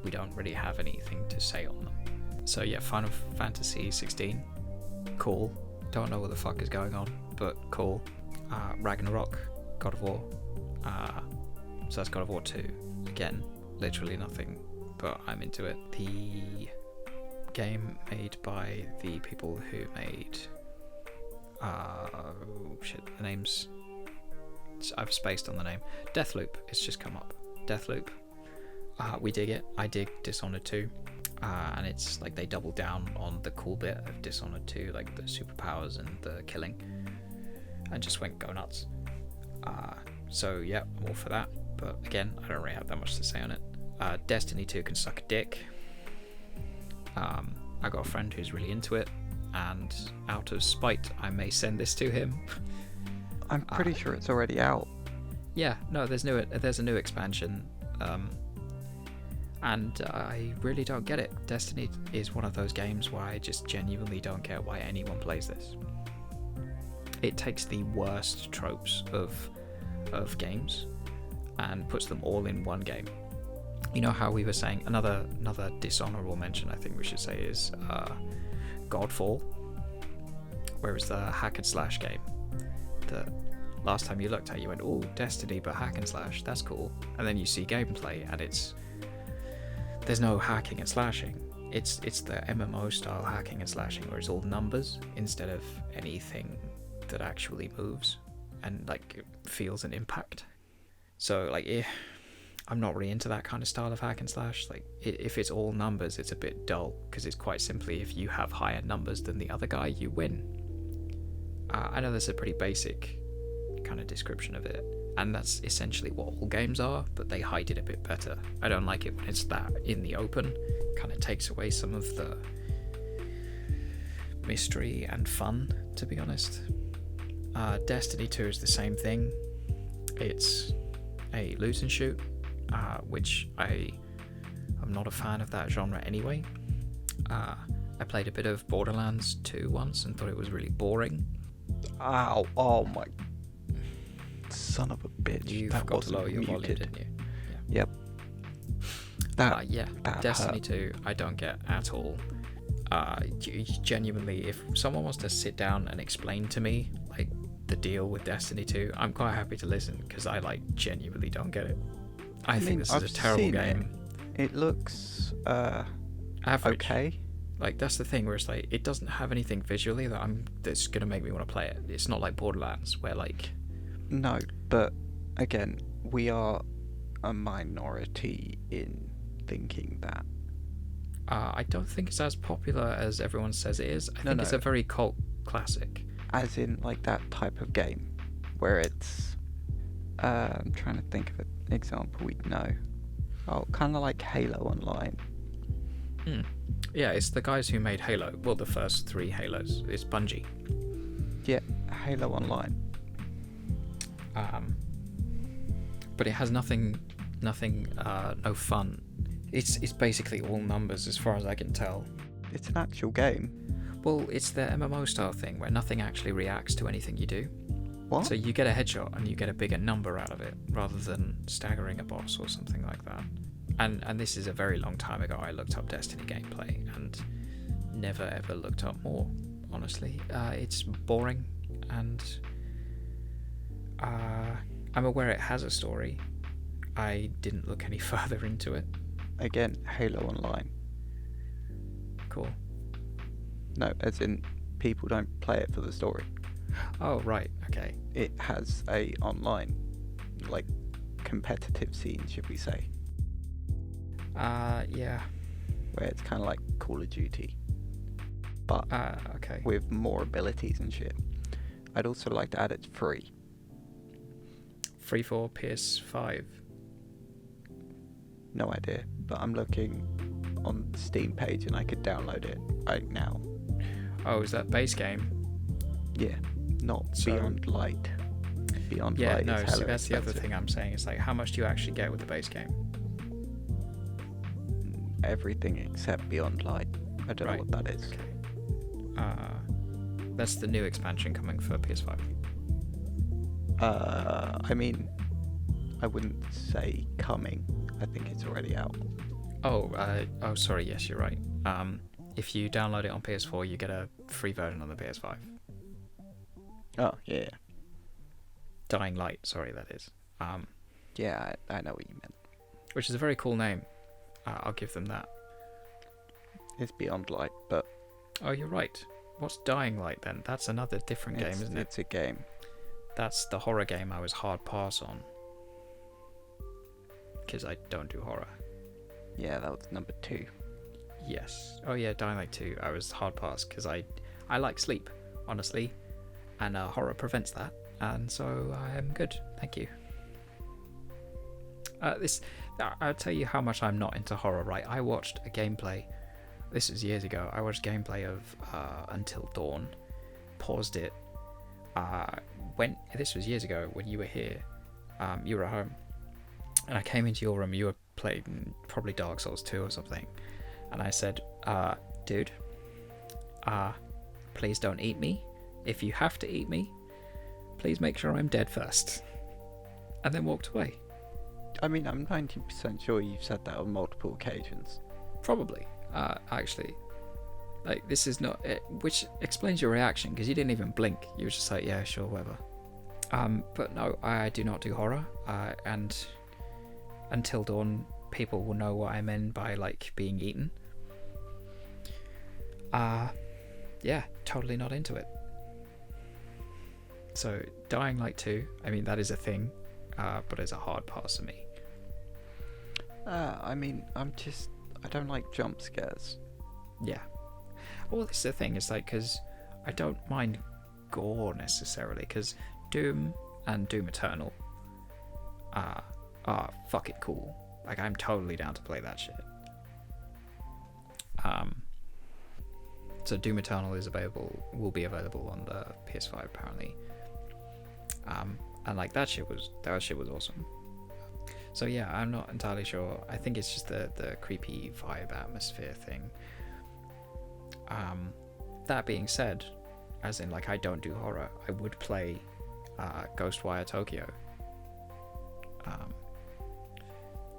we don't really have anything to say on them. So yeah, Final Fantasy 16, cool. Don't know what the fuck is going on, but cool. Ragnarok, God of War. So that's God of War 2. Again, literally nothing, but I'm into it. The game made by the people who made Shit, the name's... I've spaced on the name. Deathloop, it's just come up. Deathloop. We dig it. I dig Dishonored 2. And it's like they double down on the cool bit of Dishonored 2, like the superpowers and the killing. And just went go nuts. So yeah, I'm all for that. But again, I don't really have that much to say on it. Destiny 2 can suck a dick. I got a friend who's really into it, and out of spite, I may send this to him. I'm pretty sure it's already out. Yeah, no, there's a new expansion, and I really don't get it. Destiny is one of those games where I just genuinely don't get why anyone plays this. It takes the worst tropes of games and puts them all in one game. You know how we were saying another dishonorable mention I think we should say is Godfall, where it's the hack and slash game. The last time you looked at, you went, "Oh, Destiny, but hack and slash. That's cool." And then you see gameplay, and there's no hacking and slashing. It's the MMO style hacking and slashing, where it's all numbers instead of anything that actually moves and like feels an impact. So like, I'm not really into that kind of style of hack and slash. Like, if it's all numbers, it's a bit dull, because it's quite simply, if you have higher numbers than the other guy, you win. I know that's a pretty basic kind of description of it, and that's essentially what all games are, but they hide it a bit better. I don't like it when it's that in the open. Kind of takes away some of the mystery and fun, to be honest. Destiny 2 is the same thing. It's a loot and shoot, which I'm not a fan of that genre anyway. I played a bit of Borderlands 2 once and thought it was really boring. Ow! Oh my son of a bitch! You that forgot to lower your volume, muted. didn't you? Yeah. Yep. That Destiny 2, I don't get at all. Genuinely, if someone wants to sit down and explain to me like the deal with Destiny 2, I'm quite happy to listen, because I like genuinely don't get it. I think this is a terrible game. It looks Average. okay. Like, that's the thing, where it's like, it doesn't have anything visually that's gonna make me want to play it. It's not like Borderlands, where like... No, but again, we are a minority in thinking that. I don't think it's as popular as everyone says it is. I think it's a very cult classic. As in, like, that type of game, where it's... I'm trying to think of an example we'd know. Oh, kind of like Halo Online. Yeah, it's the guys who made Halo. Well, the first 3 Halos. It's Bungie. Yeah, Halo Online. But it has no fun. It's basically all numbers, as far as I can tell. It's an actual game. Well, it's the MMO style thing, where nothing actually reacts to anything you do. What? So you get a headshot and you get a bigger number out of it, rather than staggering a boss or something like that. And this is a very long time ago. I looked up Destiny gameplay and never ever looked up more, honestly. It's boring, and I'm aware it has a story. I didn't look any further into it. Again, Halo Online. Cool. No, as in, people don't play it for the story. Oh, right, okay. It has a online, like, competitive scene, should we say. Yeah. Where it's kind of like Call of Duty, but okay. with more abilities and shit. I'd also like to add it's free. Free for PS5. No idea, but I'm looking on the Steam page and I could download it right now. Oh, is that base game? Yeah, not Beyond Light. Beyond Yeah, Light no, is hella see, that's the other expensive. thing I'm saying. It's like, how much do you actually get with the base game? Everything except Beyond Light. I don't know what that is. Okay. That's the new expansion coming for PS5. I mean, I wouldn't say coming. I think it's already out. Oh, sorry, yes, you're right. If you download it on PS4, you get a free version on the PS5. Oh, yeah. Dying Light, sorry, that is. Yeah, I know what you meant. Which is a very cool name. I'll give them that. It's Beyond Light, but... Oh, you're right. What's Dying Light then? That's another different game, isn't it? It's a game. That's the horror game I was hard pass on. Because I don't do horror. Yeah, that was number 2. Yes. Oh yeah, Dying Light 2. I was hard pass because I like sleep, honestly. And horror prevents that. And so I am good. Thank you. I'll tell you how much I'm not into horror, right? I watched a gameplay. This was years ago. I watched gameplay of Until Dawn. Paused it. This was years ago when you were here. You were at home. And I came into your room. You were playing probably Dark Souls 2 or something. And I said, dude, please don't eat me. If you have to eat me, please make sure I'm dead first. And then walked away. I mean, I'm 90% sure you've said that on multiple occasions. Probably. Actually. Like, this is not it, which explains your reaction, because you didn't even blink. You were just like, yeah, sure, whatever. But no, I do not do horror. And Until Dawn, people will know what I meant by, like, being eaten. Yeah, totally not into it. So, Dying Light 2, I mean, that is a thing, but it's a hard pass for me. I mean, I don't like jump scares. Yeah. Well, this is the thing, it's like, because I don't mind gore necessarily, because Doom and Doom Eternal are fucking cool. Like, I'm totally down to play that shit. So Doom Eternal will be available on the PS5 apparently. And like that shit was awesome. So yeah, I'm not entirely sure. I think it's just the creepy vibe atmosphere thing. That being said, as in like I don't do horror, I would play Ghostwire Tokyo.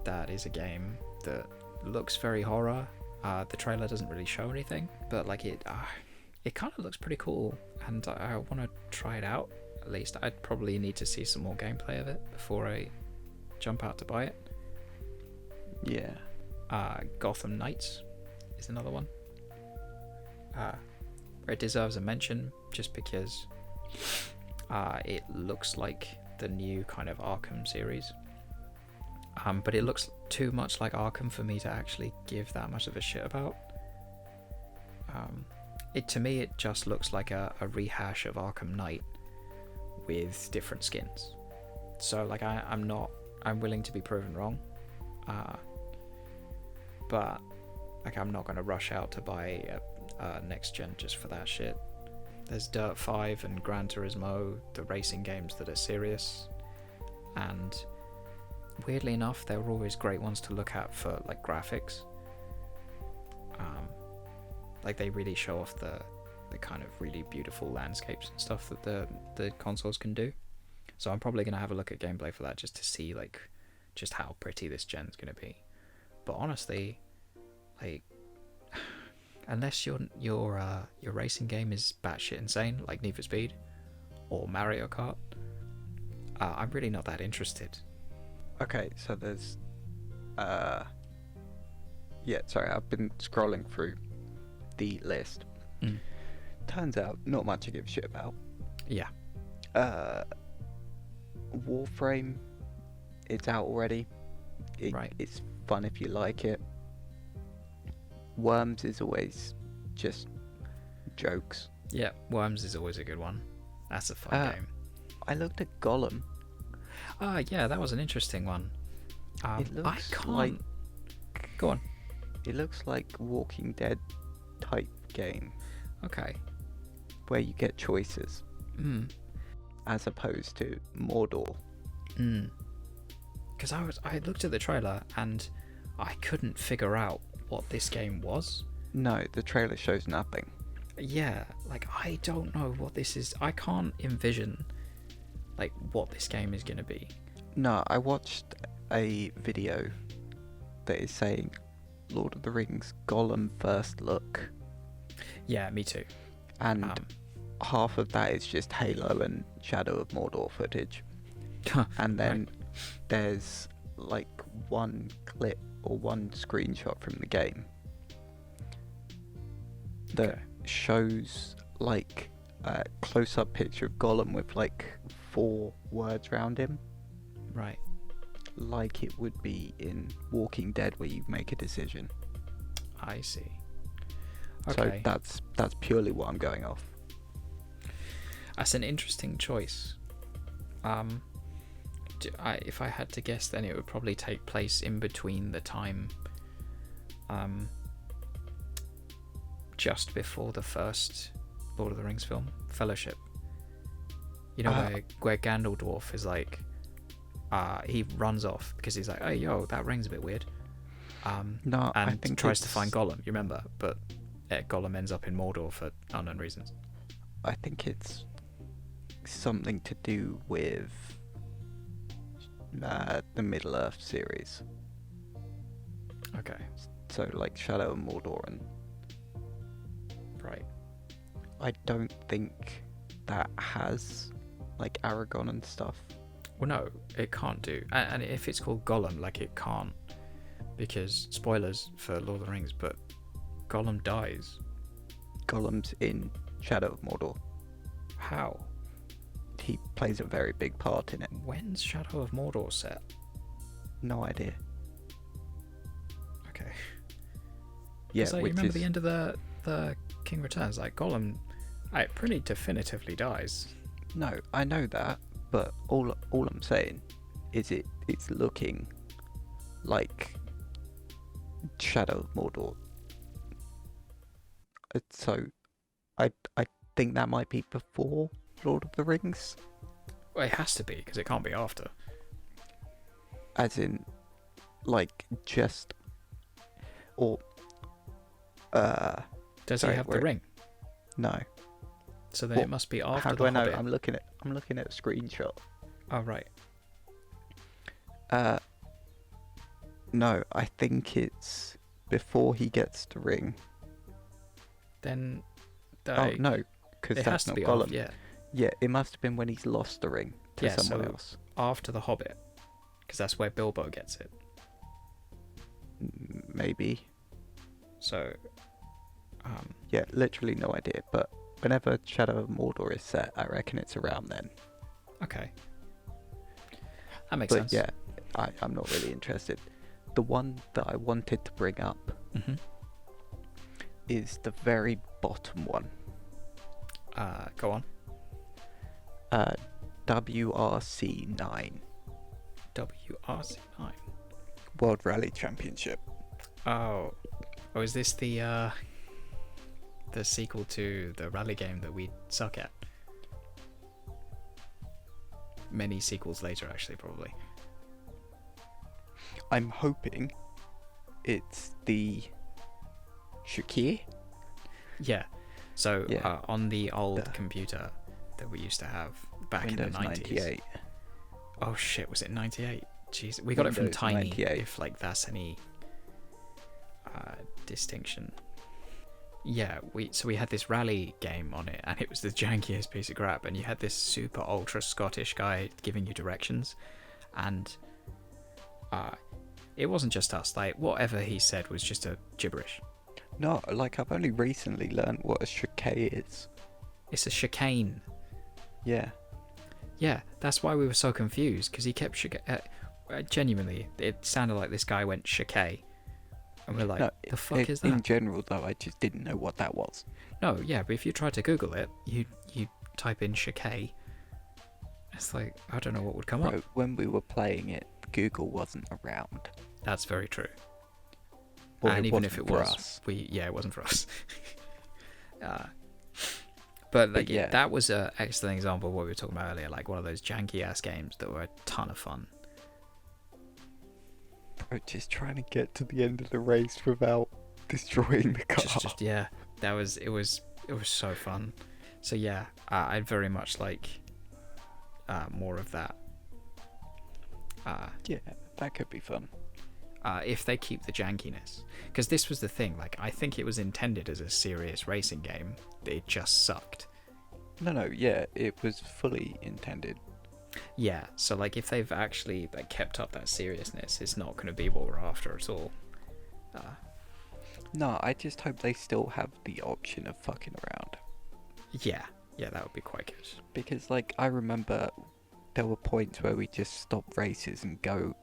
That is a game that looks very horror. The trailer doesn't really show anything, but like it kind of looks pretty cool, and I want to try it out. At least I'd probably need to see some more gameplay of it before I jump out to buy it. Yeah. Gotham Knights is another one. It deserves a mention just because it looks like the new kind of Arkham series. But it looks too much like Arkham for me to actually give that much of a shit about. To me, it just looks like a rehash of Arkham Knight with different skins. So like I'm willing to be proven wrong. But like I'm not going to rush out to buy a next gen just for that shit. There's Dirt 5 and Gran Turismo, the racing games that are serious, and weirdly enough, they're always great ones to look at for like graphics. Like they really show off the kind of really beautiful landscapes and stuff that the consoles can do. So I'm probably gonna have a look at gameplay for that just to see like just how pretty this gen's gonna be. But honestly, like unless your racing game is batshit insane like Need for Speed or Mario Kart, I'm really not that interested. Okay, so there's sorry, I've been scrolling through the list. Turns out not much to give a shit about. Yeah. Warframe, it's out already. Right. It's fun if you like it. Worms is always just jokes. Yeah, Worms is always a good one. That's a fun game. I looked at Gollum. Yeah, that was an interesting one. It looks I can't. like... Go on. It looks like Walking Dead type game. Okay. Where you get choices. As opposed to Mordor. Because I looked at the trailer and I couldn't figure out what this game was. No, the trailer shows nothing. Yeah, like I don't know what this is. I can't envision like what this game is going to be. No, I watched a video that is saying Lord of the Rings Gollum first look. Yeah, me too. And half of that is just Halo and Shadow of Mordor footage. And then there's like one clip or one screenshot from the game that shows like a close-up picture of Gollum with like 4 words around him, Right. like it would be in Walking Dead where you make a decision. I see. So Okay. that's purely what I'm going off. That's an interesting choice. If I had to guess, then it would probably take place in between the time, just before the first Lord of the Rings film, Fellowship. You know, where Gandalf is like, he runs off because he's like, "Oh, yo, that ring's a bit weird." No, I and think tries to find Gollum. You remember, but Gollum ends up in Mordor for unknown reasons. I think it's something to do with the Middle Earth series. Okay. So like Shadow of Mordor, and Right. I don't think that has like Aragon and stuff. Well, no, it can't do. And if it's called Gollum, like it can't, because spoilers for Lord of the Rings, but Gollum dies. Gollum's in Shadow of Mordor. How? He plays a very big part in it. When's Shadow of Mordor set? No idea. Okay. Yeah, Like, you which remember is the end of the King Returns? Like Gollum, pretty definitively dies. no, I know that, but all I'm saying is it's looking like Shadow of Mordor. So I think that might be before Lord of the Rings, Well, it has to be, because it can't be after. as in like just or Does sorry, he have the where- ring? no. So then What- it must be after How the do I know? Hobbit. I'm looking at a screenshot. Oh, right. No, I think it's before he gets the ring. Then... Oh no, because it has that's to not be Gollum. after, yeah. Yeah, it must have been when he's lost the ring to Yeah, someone so- else. After the Hobbit. Because that's where Bilbo gets it. Maybe. So... Yeah, literally no idea. But whenever Shadow of Mordor is set, I reckon it's around then. okay. That makes But sense. yeah, I'm not really interested. The one that I wanted to bring up Mm-hmm. is the very bottom one. Go on. WRC9. WRC9. World Rally Championship. Oh, is this the sequel to the rally game that we suck at? Many sequels later, actually, probably. I'm hoping it's the Shakir. Yeah. So Yeah. on the old The- computer that we used to have back Windows in the 90s. 98. Oh shit, was it 98? Jeez, we got it from Windows Tiny. 98. If like that's any distinction. Yeah, we had this rally game on it, and it was the jankiest piece of crap. And you had this super ultra Scottish guy giving you directions, and it wasn't just us. Like whatever he said was just a gibberish. No, like I've only recently learned what a chicane is. It's a chicane. Yeah. Yeah, that's why we were so confused, because he kept genuinely, it sounded like this guy went chicane, and we're like, No, the fuck is that? In general, though, I just didn't know what that was. No, yeah, but if you try to Google it, you type in chicane, it's like, I don't know what would come up. Bro, when we were playing it, Google wasn't around. That's very true. Or And it even wasn't if it for was, us. it wasn't for us. But like, yeah. that was an excellent example of what we were talking about earlier, like one of those janky ass games that were a ton of fun. Bro, just trying to get to the end of the race without destroying the car. Just yeah, it was so fun. So yeah, I'd very much like more of that. Yeah, that could be fun. If they keep the jankiness, because this was the thing. Like, I think it was intended as a serious racing game. It just sucked. No, yeah, it was fully intended. Yeah, so like if they've actually like kept up that seriousness, it's not going to be what we're after at all. No, I just hope they still have the option of fucking around. Yeah, that would be quite good. Because, like, I remember there were points where we just stop races and go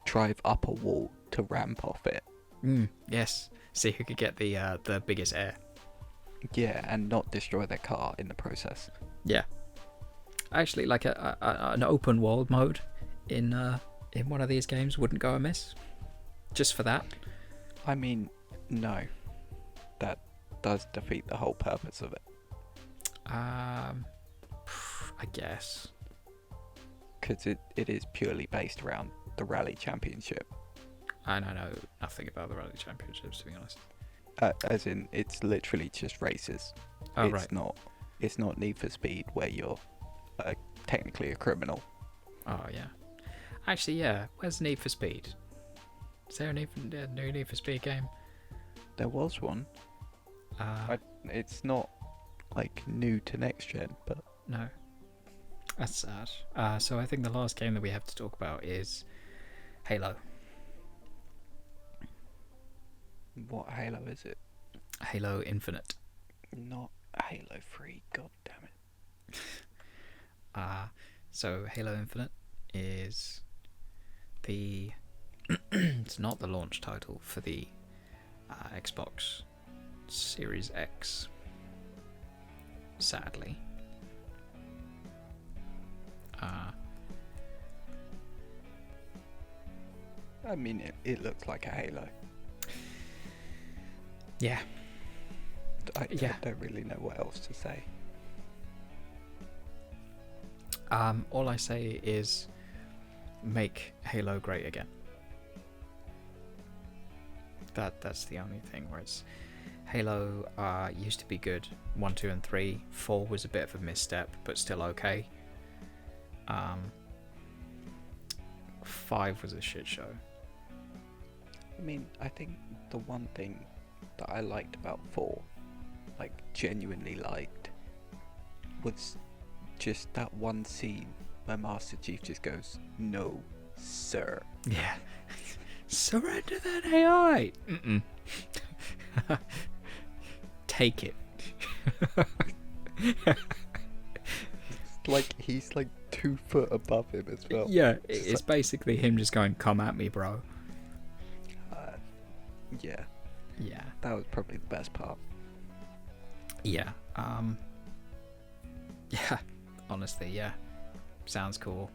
drive up a wall to ramp off it. Yes. See who could get the biggest air. Yeah, and not destroy their car in the process. Yeah. Actually, like an open world mode in one of these games wouldn't go amiss. Just for that. I mean, no. That does defeat the whole purpose of it. I guess. Because it is purely based around the Rally Championship. I don't know nothing about the Rally Championships, to be honest. As in, it's literally just races. Oh, it's right. It's not Need for Speed where you're technically a criminal. Oh, yeah. Actually, yeah. Where's Need for Speed? Is there a new Need for Speed game? There was one. It's not like new to next gen, but No. That's sad. So I think the last game that we have to talk about is Halo. what Halo is it? Halo Infinite. Not Halo 3. God damn it. So Halo Infinite is the it's not the launch title for the Xbox Series X, sadly. I mean, it looks like a Halo. Yeah. I don't really know what else to say. All I say is make Halo great again. That's the only thing. Whereas Halo used to be good. 1, 2, and 3. 4 was a bit of a misstep, but still okay. 5 was a shit show. I mean, I think the one thing that I liked about 4, like genuinely liked, was just that one scene where Master Chief just goes, "No, sir." Yeah. Surrender that AI. Mm-mm. Take it. Like he's like 2 foot above him as well. Yeah, it's basically him just going, "Come at me, bro." Yeah, Yeah. that was probably the best part. Yeah. Yeah. Honestly, yeah. Sounds cool.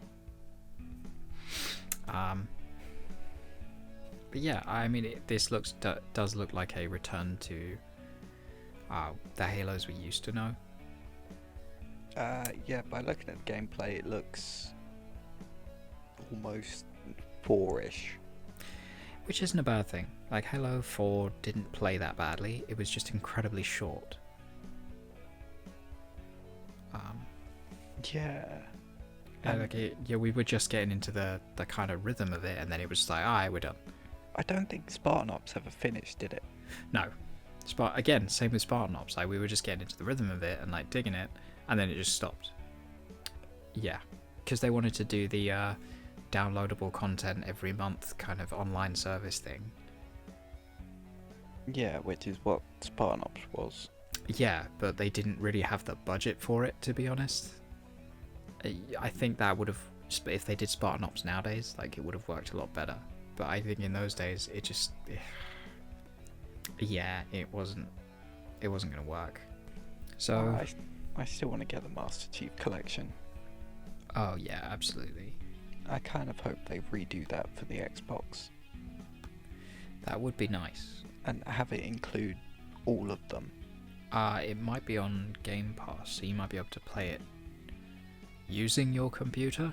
But yeah, I mean, this does look like a return to the Halos we used to know. Yeah, by looking at the gameplay, it looks almost 4-ish. Which isn't a bad thing. Like, Halo 4 didn't play that badly. It was just incredibly short. Yeah. We were just getting into the kind of rhythm of it, and then it was just like, alright, we're done. I don't think Spartan Ops ever finished, did it? No. Again, same with Spartan Ops. Like, we were just getting into the rhythm of it and like digging it, and then it just stopped. Yeah, because they wanted to do the downloadable content every month kind of online service thing. Yeah, which is what Spartan Ops was. Yeah, but they didn't really have the budget for it, to be honest. I think that would have, if they did Spartan Ops nowadays, like, it would have worked a lot better. But I think in those days, it just, yeah, it wasn't gonna work. So I still want to get the Master Chief Collection. Oh yeah, absolutely. I kind of hope they redo that for the Xbox That would be nice. and have it include all of them. It might be on Game Pass, so you might be able to play it using your computer,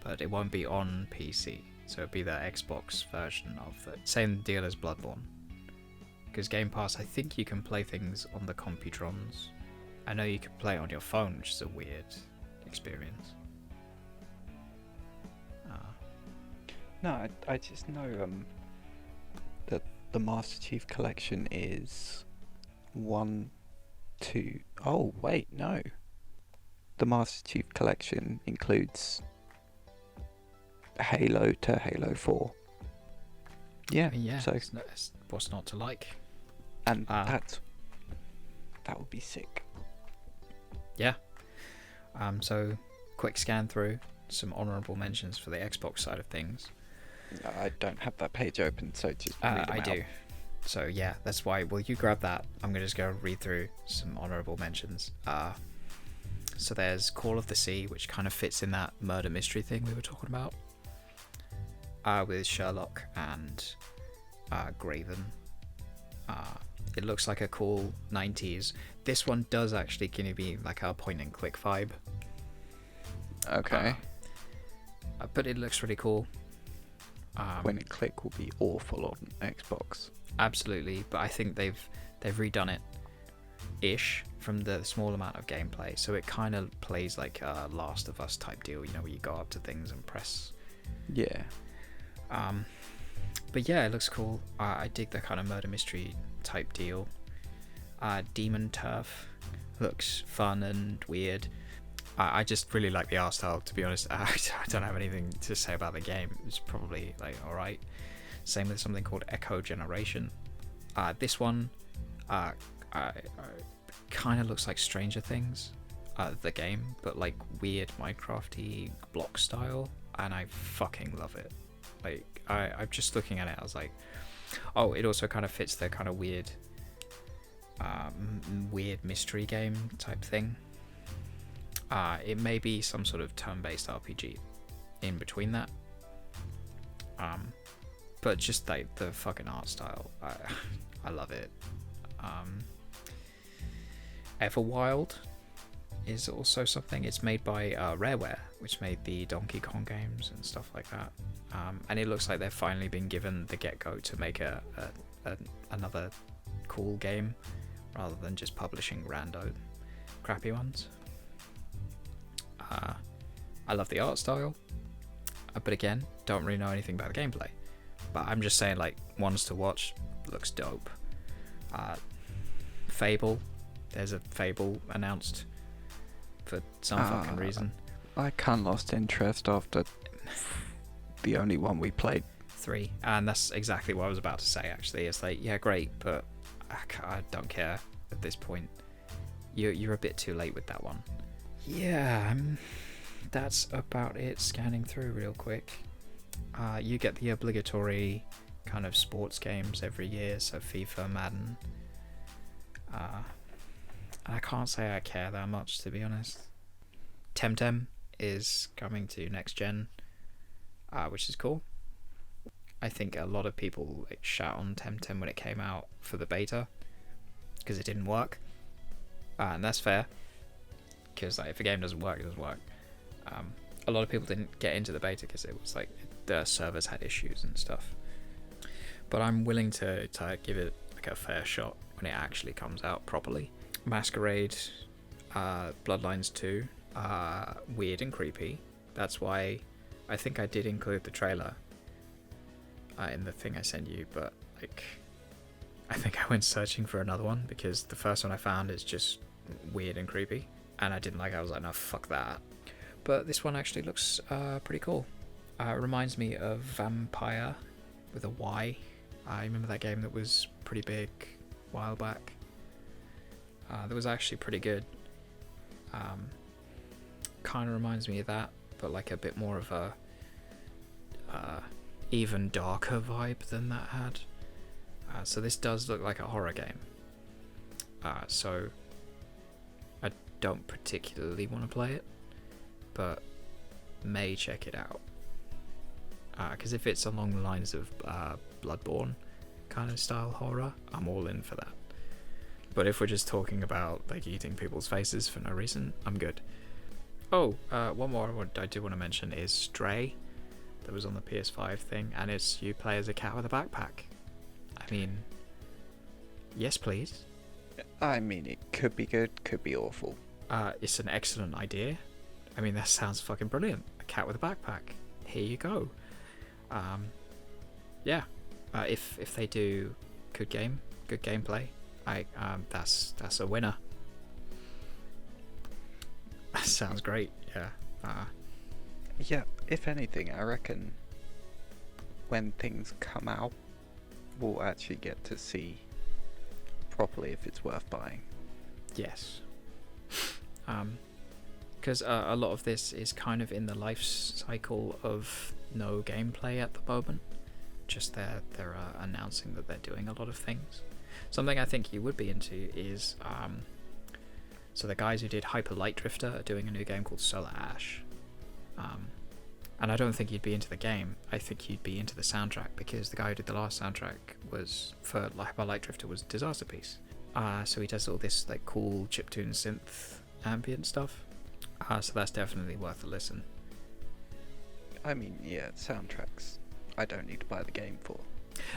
but it won't be on PC. So it'd be the Xbox version of the same deal as Bloodborne. Because Game Pass, I think you can play things on the computrons. I know you can play it on your phone, which is a weird experience. No, I just know that the Master Chief Collection is 1, 2... Oh, wait, no. The Master Chief Collection includes Halo to Halo 4. Yeah, so... It's what's not to like? And that would be sick. yeah. So quick scan through some honourable mentions for the Xbox side of things. I don't have that page open, so just read them I out. do. So yeah, that's why. Well, you grab that. I'm gonna just go read through some honourable mentions. So there's Call of the Sea, which kind of fits in that murder mystery thing we were talking about, with Sherlock and Graven. It looks like a cool 90s. This one does actually give me like a point and click vibe. Okay. But it looks really cool. Point and click will be awful on Xbox. Absolutely, but I think they've redone it ish from the small amount of gameplay, so it kind of plays like a Last of Us type deal, you know, where you go up to things and press. Yeah. But yeah, it looks cool. I dig the kind of murder mystery type deal. Demon Turf looks fun and weird. I just really like the art style, to be honest. I don't have anything to say about the game. It's probably like alright. Same with something called Echo Generation. This one kind of looks like Stranger Things, the game, but like weird Minecraft-y block style, and I fucking love it. Like I'm just looking at it, I was like, oh, it also kind of fits the kind of weird mystery game type thing. It may be some sort of turn-based RPG in between that, but just like the fucking art style, I love it. Everwild is also something. It's made by Rareware, which made the Donkey Kong games and stuff like that. And it looks like they've finally been given the get-go to make another cool game, rather than just publishing rando crappy ones. I love the art style, but again, don't really know anything about the gameplay. But I'm just saying, like, ones to watch, looks dope. Fable, there's a Fable announced for some fucking reason. I kind of lost interest after the only one we played. 3, and that's exactly what I was about to say. Actually, it's like, yeah, great, but I don't care at this point. You're a bit too late with that one. Yeah, that's about it. Scanning through real quick. You get the obligatory kind of sports games every year, so FIFA, Madden. I can't say I care that much, to be honest. Temtem is coming to next gen, which is cool. I think a lot of people like shout on Temtem when it came out for the beta because it didn't work, and that's fair, because like, if a game doesn't work, it doesn't work. A lot of people didn't get into the beta because it was like the servers had issues and stuff, but I'm willing to give it like a fair shot when it actually comes out properly. Masquerade Bloodlines 2, weird and creepy. That's why I think I did include the trailer in the thing I sent you, but like I think I went searching for another one because the first one I found is just weird and creepy, and I didn't like it. I was like, no, fuck that. But this one actually looks pretty cool. It reminds me of Vampire with a Y. I remember that game that was pretty big a while back. That was actually pretty good. Kind of reminds me of that, but like a bit more of a even darker vibe than that had. So this does look like a horror game. So I don't particularly want to play it, but may check it out. Because if it's along the lines of Bloodborne kind of style horror, I'm all in for that. But if we're just talking about like eating people's faces for no reason, I'm good. Oh, one more I do want to mention is Stray, that was on the PS5 thing, and it's you play as a cat with a backpack. I mean, yes please. I mean, it could be good, could be awful. It's an excellent idea. I mean, that sounds fucking brilliant. A cat with a backpack. Here you go. Yeah. If they do good gameplay, that's a winner. That sounds great. Yeah. Yeah, if anything, I reckon when things come out, we'll actually get to see properly if it's worth buying. Yes. Because a lot of this is kind of in the life cycle of no gameplay at the moment. Just they're announcing that they're doing a lot of things. Something I think you would be into is so the guys who did Hyper Light Drifter are doing a new game called Solar Ash. And I don't think you'd be into the game. I think you'd be into the soundtrack, because the guy who did the last soundtrack was for Hyper Light Drifter was Disaster Piece. So he does all this like cool chiptune synth ambient stuff. So that's definitely worth a listen. I mean, yeah, soundtracks I don't need to buy the game for.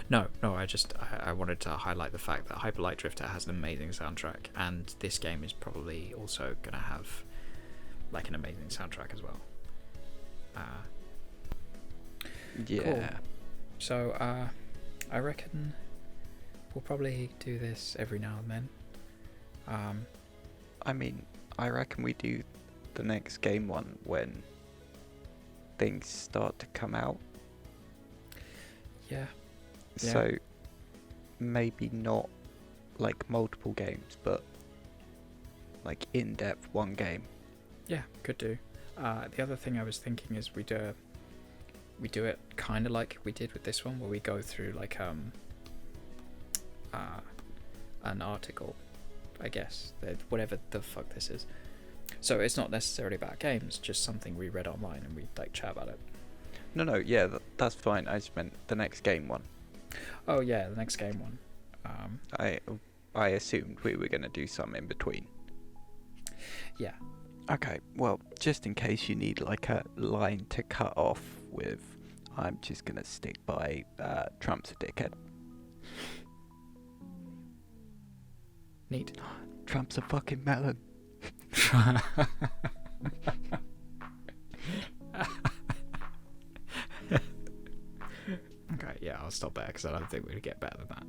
No, I wanted to highlight the fact that Hyper Light Drifter has an amazing soundtrack, and this game is probably also going to have like an amazing soundtrack as well. Yeah. Cool. So I reckon we'll probably do this every now and then. I mean, I reckon we do the next game one when things start to come out. Yeah. So maybe not like multiple games, but like in-depth one game. Yeah, could do. The other thing I was thinking is we do it kind of like we did with this one, where we go through like an article, I guess, whatever the fuck this is. So it's not necessarily about games, just something we read online and we like chat about it. No, yeah, that's fine. I just meant the next game one. Oh yeah, the next game one. I assumed we were going to do some in between. Yeah. Okay, well, just in case you need like a line to cut off with, I'm just going to stick by Trump's a dickhead. Neat. Trump's a fucking melon. Okay, yeah, I'll stop there because I don't think we're going to get better than that.